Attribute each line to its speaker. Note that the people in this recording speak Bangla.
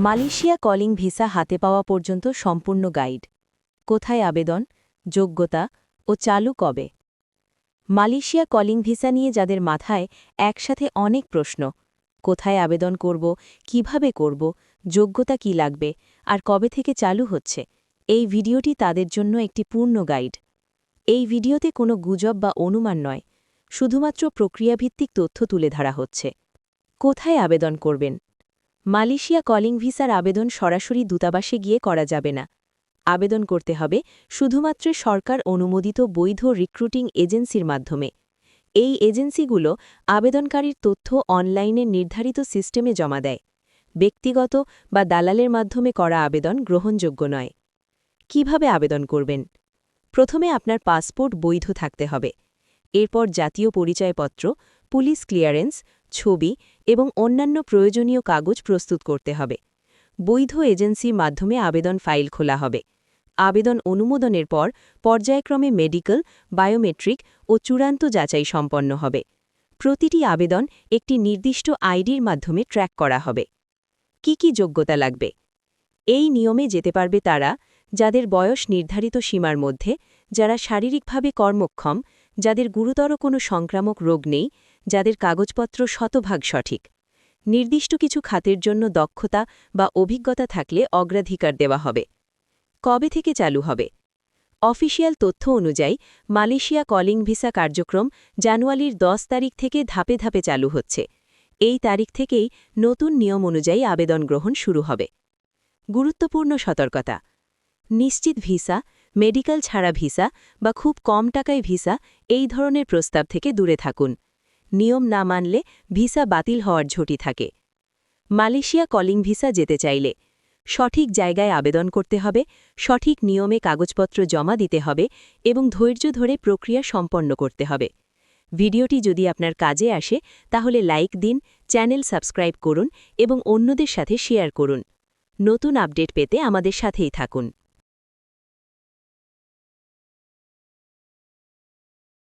Speaker 1: মালয়েশিয়া কলিং ভিসা হাতে পাওয়া পর্যন্ত সম্পূর্ণ গাইড। কোথায় আবেদন, যোগ্যতা ও চালু কবে। মালয়েশিয়া কলিং ভিসা নিয়ে যাদের মাথায় একসাথে অনেক প্রশ্ন, কোথায় আবেদন করব, কিভাবে করব, যোগ্যতা কি লাগবে আর কবে থেকে চালু হচ্ছে, এই ভিডিওটি তাদের জন্য একটি পূর্ণ গাইড। এই ভিডিওতে কোনো গুজব বা অনুমান নয়, শুধুমাত্র প্রক্রিয়াভিত্তিক তথ্য তুলে ধরা হচ্ছে। কোথায় আবেদন করবেন। মালয়েশিয়া কলিং ভিসার আবেদন সরাসরি দূতাবাসে গিয়ে করা যাবে না। আবেদন করতে হবে শুধুমাত্র সরকার অনুমোদিত বৈধ রিক্রুটিং এজেন্সির মাধ্যমে। এই এজেন্সিগুলো আবেদনকারীর তথ্য অনলাইনে নির্ধারিত সিস্টেমে জমা দেয়। ব্যক্তিগত বা দালালের মাধ্যমে করা আবেদন গ্রহণযোগ্য নয়। কিভাবে আবেদন করবেন। প্রথমে আপনার পাসপোর্ট বৈধ থাকতে হবে। এরপর জাতীয় পরিচয়পত্র, পুলিশ ক্লিয়ারেন্স, ছবি এবং অন্যান্য প্রয়োজনীয় কাগজ প্রস্তুত করতে হবে। বৈধ এজেন্সির মাধ্যমে আবেদন ফাইল খোলা হবে। আবেদন অনুমোদনের পর পর্যায়ক্রমে মেডিকেল, বায়োমেট্রিক ও চূড়ান্ত যাচাই সম্পন্ন হবে। প্রতিটি আবেদন একটি নির্দিষ্ট আইডির মাধ্যমে ট্র্যাক করা হবে। কি যোগ্যতা লাগবে। এই নিয়মে যেতে পারবে তারা, যাদের বয়স নির্ধারিত সীমার মধ্যে, যারা শারীরিকভাবে কর্মক্ষম, যাদের গুরুতর কোনো সংক্রামক রোগ নেই, যাদের কাগজপত্র শতভাগ সঠিক। নির্দিষ্ট কিছু খাতের জন্য দক্ষতা বা অভিজ্ঞতা থাকলে অগ্রাধিকার দেওয়া হবে। কবে থেকে চালু হবে। অফিসিয়াল তথ্য অনুযায়ী মালয়েশিয়া কলিং ভিসা কার্যক্রম জানুয়ারির 10 তারিখ থেকে ধাপে ধাপে চালু হচ্ছে। এই তারিখ থেকেই নতুন নিয়ম অনুযায়ী আবেদন গ্রহণ শুরু হবে। গুরুত্বপূর্ণ সতর্কতা। নিশ্চিত ভিসা, মেডিকেল ছাড়া ভিসা বা খুব কম টাকায় ভিসা, এই ধরনের প্রস্তাব থেকে দূরে থাকুন। নিয়ম না মানলে ভিসা বাতিল হওয়ার ঝুঁকি থাকে। মালয়েশিয়া কলিং ভিসা যেতে চাইলে সঠিক জায়গায় আবেদন করতে হবে, সঠিক নিয়মে কাগজপত্র জমা দিতে হবে এবং ধৈর্য ধরে প্রক্রিয়া সম্পন্ন করতে হবে। ভিডিওটি যদি আপনার কাজে আসে তাহলে লাইক দিন, চ্যানেল সাবস্ক্রাইব করুন এবং অন্যদের সাথে শেয়ার করুন। নতুন আপডেট পেতে আমাদের সাথেই থাকুন।